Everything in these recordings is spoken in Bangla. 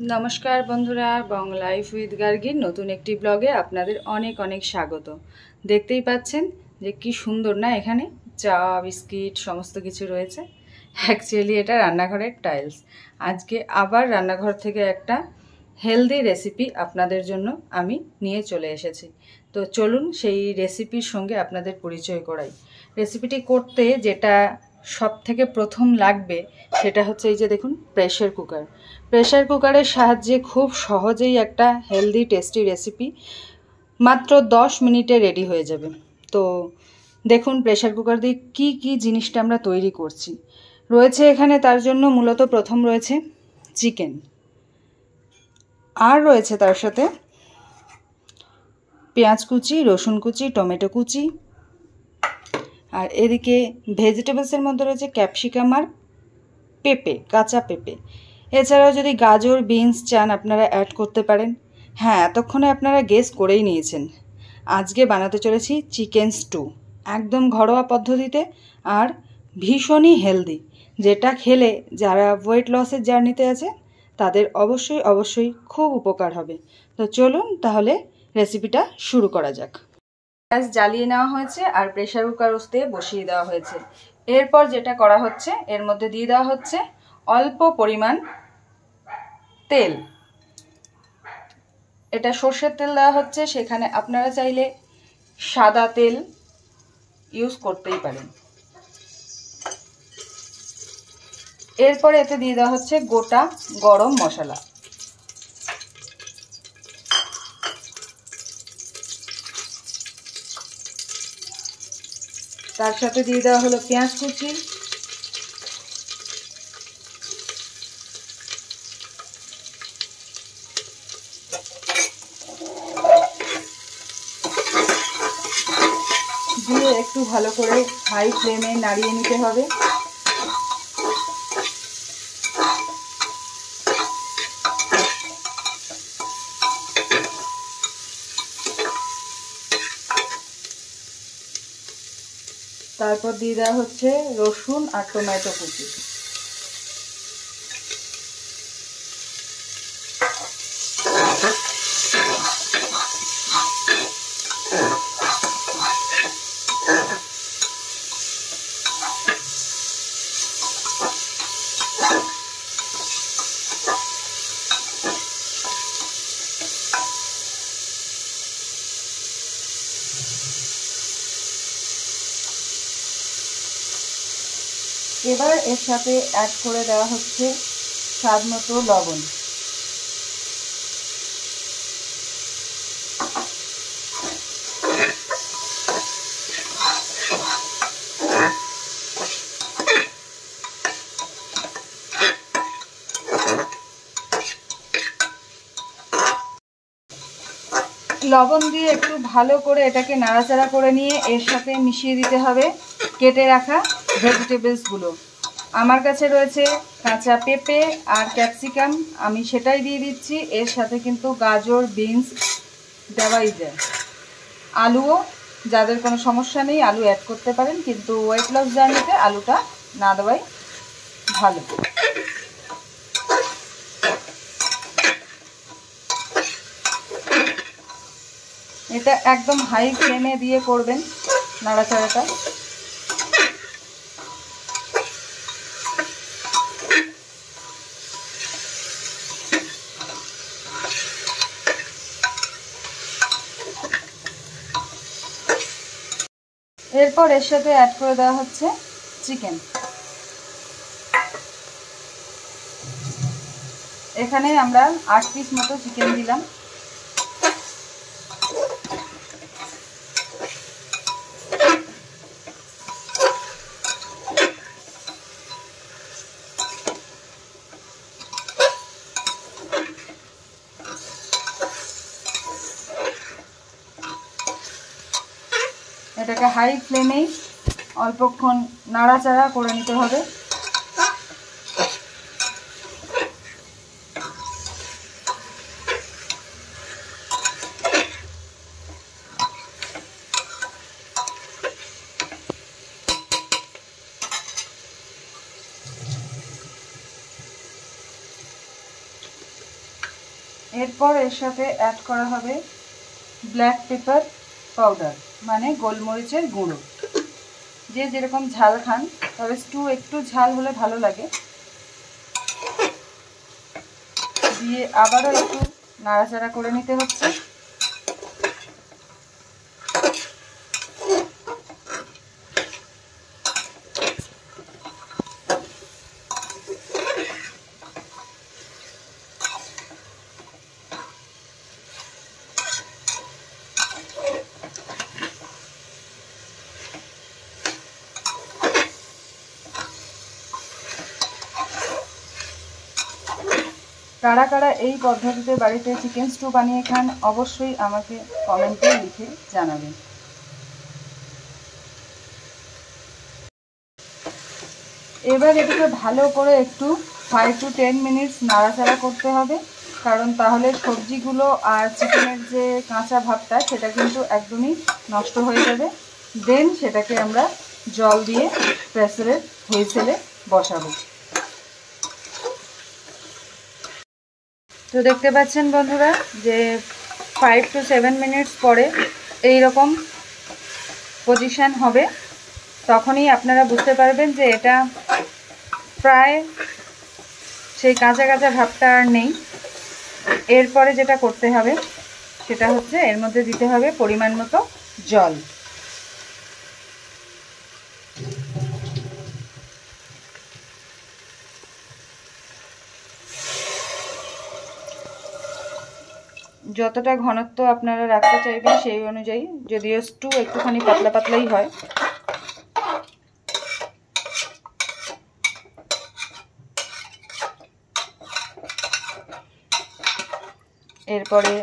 नमस्कार बंधुरा बंग लाइफ उइथ गार्गीर नतून एकटी ब्लगे आपनादेर अनेक अनेक स्वागत। देखतेई पाच्छेन जे कि सुंदर ना एखाने चा बिस्किट समस्त किछु रयेछे। एक्चुअली एटा रान्नाघरेर टाइल्स। आज के आबार रान्नाघर थेके एकटा हेल्दी रेसिपि आपनादेर जोन्नो आमी निये चले एसेछि। तो चलुन सेई रेसिपिर संगे आपनादेर परिचय कराई। रेसिपिटी करते जेटा सबथेके प्रथम लागबे सेटा हच्छे एई जे देखुन प्रेसार कुकार। प्रेसार कुकारेर साहाज्ये खूब सहजेई एकटा हेल्दी टेस्टी रेसिपि मात्र 10 मिनिटे रेडी हये जाबे। तो देखुन प्रेसार कुकार दिये की जिनिसटा आमरा तैरी करछि। रयेछे एखाने तार जोन्नो मूलत प्रथम रयेछे चिकेन आर रयेछे तार साथे पेঁয়াজ कुचि, रसुन कुचि, टमेटो कुचि और एदिके भेजिटेबल्सের মধ্যে রয়েছে ক্যাপসিকাম আর পেঁপে, কাঁচা পেঁপে। এছাড়াও যদি গাজর বিনস চান আপনারা অ্যাড করতে পারেন। হ্যাঁ, এতক্ষণে আপনারা গেস করেই নিয়েছেন, আজকে বানাতে চলেছি চিকেন স্টু, একদম ঘরোয়া পদ্ধতিতে আর ভীষণই হেলদি, যেটা খেলে যারা ওয়েট লসের জার্নিতে আছে তাদের অবশ্যই অবশ্যই খুব উপকার হবে। তো চলুন তাহলে রেসিপিটা শুরু করা যাক। গ্যাস জ্বালিয়ে নেওয়া হয়েছে আর প্রেসার কুকার দিয়ে বসিয়ে দেওয়া হয়েছে। এরপর যেটা করা হচ্ছে এর মধ্যে দিয়ে দেওয়া হচ্ছে অল্প পরিমাণ তেল। এটা সরষের তেল দেওয়া হচ্ছে, সেখানে আপনারা চাইলে সাদা তেল ইউজ করতেই পারেন। এরপর এতে দিয়ে দেওয়া হচ্ছে গোটা গরম মশলা, তার সাথে দিয়ে দেওয়া হলো পেঁয়াজ কুচি, দিয়ে একটু ভালো করে হাই ফ্লেমে নাড়িয়ে নিতে হবে। তারপর দিয়ে দেওয়া হচ্ছে রসুন আর টমেটো কুচি। এবার এর সাথে অ্যাড করে দেওয়া হচ্ছে স্বাদ মতো লবণ। লবণ দিয়ে একটু ভালো করে এটাকে নাড়াচাড়া করে নিয়ে এর সাথে মিশিয়ে দিতে হবে কেটে রাখা ভেজিটেবলসগুলো। আমার কাছে রয়েছে কাঁচা পেঁপে আর ক্যাপসিকাম, আমি সেটাই দিয়ে দিচ্ছি। এর সাথে কিন্তু গাজর বিনস দেওয়াই যায়। আলুও, যাদের কোনো সমস্যা নেই আলু অ্যাড করতে পারেন, কিন্তু ওয়েট লস জার্নিতে আলুটা না দেওয়াই ভালো। এটা একদম হাই ফ্লেমে দিয়ে করবেন নাড়াচাড়াটা। এরপর এর সাথে অ্যাড করে দেওয়া হচ্ছে চিকেন। এখানে আমরা 8 পিস মতো চিকেন দিলাম। এটাকে হাই ফ্লেমেই অল্পক্ষণ নাড়াচাড়া করে নিতে হবে। এরপর এর সাথে অ্যাড করা হবে ব্ল্যাক পেপার পাউডার, মানে গোলমরিচের গুঁড়ো। যে যেরকম ঝাল খান, তবে স্টু একটু ঝাল হলে ভালো লাগে। দিয়ে আবারও একটু নাড়াচাড়া করে নিতে হচ্ছে। কারা কারা এই পদ্ধতিতে বাড়িতে চিকেন স্টু বানিয়ে খান অবশ্যই আমাকে কমেন্টে লিখে জানাবেন। এবার এটাকে ভালো করে একটু 5 to 10 মিনিটস নাড়াচাড়া করতে হবে, কারণ তাহলে সবজিগুলো আর চিকেনের যে কাঁচা ভাবটা সেটা কিন্তু একদমই নষ্ট হয়ে যাবে। দেন সেটাকে আমরা জল দিয়ে প্রেসারের হুইসেলে বসাবো। তো দেখতে পাচ্ছেন বন্ধুরা যে 5 to 7 মিনিটস পরে এই রকম পজিশন হবে, তখনই আপনারা বুঝতে পারবেন যে এটা প্রায় সেই কাঁচা কাঁচা ভাবটা আর নেই। এরপরে যেটা করতে হবে সেটা হচ্ছে এর মধ্যে দিতে হবে পরিমাণ মতো জল। যতটা ঘনত্ব আপনারা রাখতে চাইবেন সেই অনুযায়ী, যদিও স্টু একটুখানি পাতলা পাতলাই হয়। এরপরে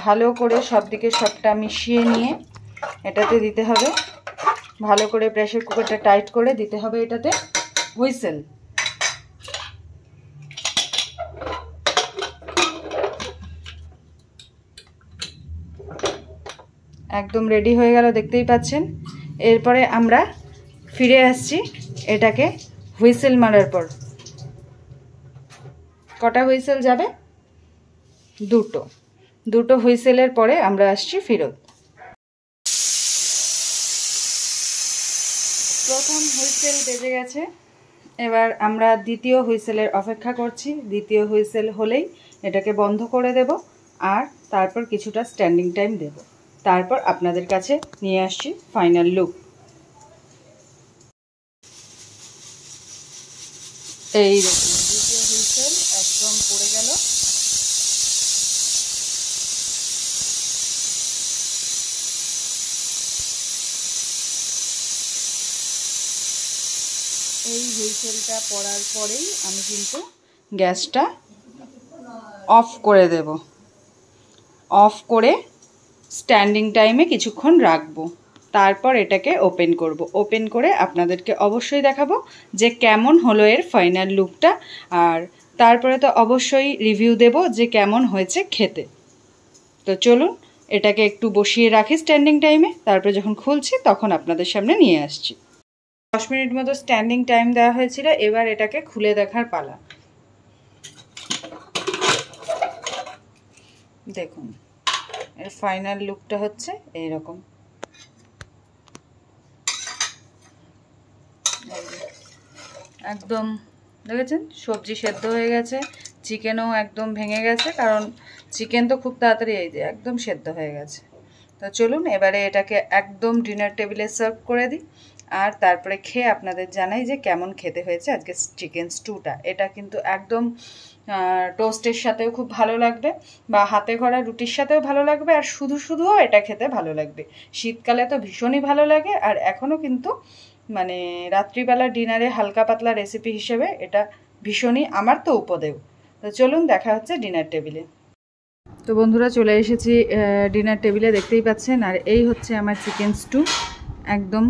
ভালো করে সব দিকে সবটা মিশিয়ে নিয়ে এটাতে দিতে হবে, ভালো করে প্রেসার কুকারটা টাইট করে দিতে হবে এটাতে হুইসেল। একদম রেডি হয়ে গেল, দেখতেই পাচ্ছেন। এরপরে আমরা ফিরে আসছি এটাকে হুইসেল মারার পর। কটা হুইসেল যাবে? দুটো হুইসেলের পরে আমরা আসছি ফেরত। প্রথম হুইসেল বেজে গেছে, এবার আমরা দ্বিতীয় হুইসেলের অপেক্ষা করছি। দ্বিতীয় হুইসেল হলেই এটাকে বন্ধ করে দেব, আর তারপর কিছুটা স্ট্যান্ডিং টাইম দেব। তারপর আপনাদের কাছে নিয়ে আসছি ফাইনাল লুক। এই দেখুন দ্বিতীয় হুইসেল একদম পড়ে গেল। এই হুইসেলটা পড়ার পরেই আমি কিন্তু গ্যাসটা অফ করে দেব। অফ করে স্ট্যান্ডিং টাইমে কিছুক্ষণ রাখবো, তারপর এটাকে ওপেন করব। ওপেন করে আপনাদেরকে অবশ্যই দেখাবো যে কেমন হলো এর ফাইনাল লুকটা, আর তারপরে তো অবশ্যই রিভিউ দেব যে কেমন হয়েছে খেতে। তো চলুন এটাকে একটু বসিয়ে রাখি স্ট্যান্ডিং টাইমে, তারপরে যখন খুলছি তখন আপনাদের সামনে নিয়ে আসছি। 10 মিনিট মতো স্ট্যান্ডিং টাইম দেওয়া হয়েছিল, এবার এটাকে খুলে দেখার পালা। দেখুন এর ফাইনাল লুকটা হচ্ছে এইরকম। একদম দেখেছেন সবজি সেদ্ধ হয়ে গেছে, চিকেনও একদম ভেঙে গেছে, কারণ চিকেন তো খুব তাড়াতাড়ি এই যে একদম সেদ্ধ হয়ে গেছে। তো চলুন এবারে এটাকে একদম ডিনার টেবিলে সার্ভ করে দিই, আর তারপরে খেয়ে আপনাদের জানাই যে কেমন খেতে হয়েছে আজকে চিকেন স্টুটা। এটা কিন্তু একদম টোস্টের সাথেও খুব ভালো লাগবে, বা হাতে গড়া রুটির সাথেও ভালো লাগবে, আর শুধুও এটা খেতে ভালো লাগবে। শীতকালে তো ভীষণই ভালো লাগে, আর এখনও কিন্তু মানে রাত্রিবেলা ডিনারে হালকা পাতলা রেসিপি হিসেবে এটা ভীষণই আমার তো উপদেয়। তো চলুন দেখা হচ্ছে ডিনার টেবিলে। তো বন্ধুরা চলে এসেছি ডিনার টেবিলে, দেখতেই পাচ্ছেন। আর এই হচ্ছে আমার চিকেন স্টু, একদম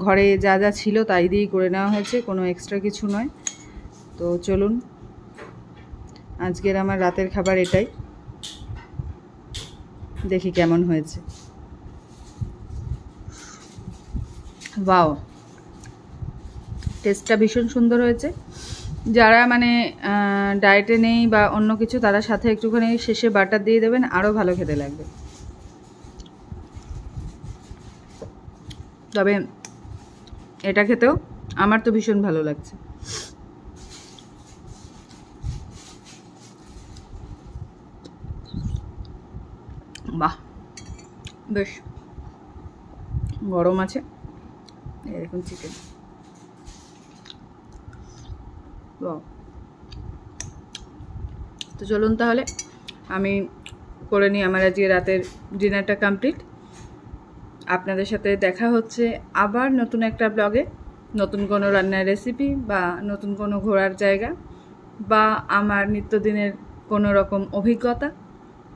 ঘরে যা যা ছিল তাই দিয়েই করে নেওয়া হয়েছে, কোনো এক্সট্রা কিছু নয়। তো চলুন আজকের আমার রাতের খাবার এটাই, দেখি কেমন হয়েছে। ওয়াও, টেস্টটা ভীষণ সুন্দর হয়েছে। যারা মানে ডায়েটে নেই বা অন্য কিছু, তারা সাথে একটুখানি শেষে বাটার দিয়ে দেবেন, আরও ভালো খেতে লাগবে। তবে এটা খেতেও আমার তো ভীষণ ভালো লাগছে। বাহ, বেশ গরম আছে। এরকম চিকেন, তো চলুন তাহলে আমি করে নিই আমার আজকে রাতের ডিনারটা কমপ্লিট। আপনাদের সাথে দেখা হচ্ছে আবার নতুন একটা ব্লগে, নতুন কোনো রান্নার রেসিপি বা নতুন কোনো ঘোরার জায়গা বা আমার নিত্যদিনের কোনো রকম অভিজ্ঞতা,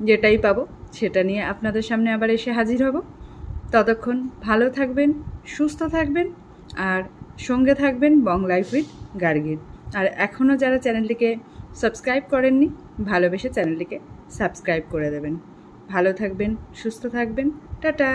যেটাই পাবো সেটা নিয়ে আপনাদের সামনে আবার এসে হাজির হব। ততক্ষণ ভালো থাকবেন, সুস্থ থাকবেন আর সঙ্গে থাকবেন বং লাইফ উইথ গার্গীর। আর এখনও যারা চ্যানেলটিকে সাবস্ক্রাইব করেননি, ভালোবেসে চ্যানেলটিকে সাবস্ক্রাইব করে দেবেন। ভালো থাকবেন, সুস্থ থাকবেন, টাটা।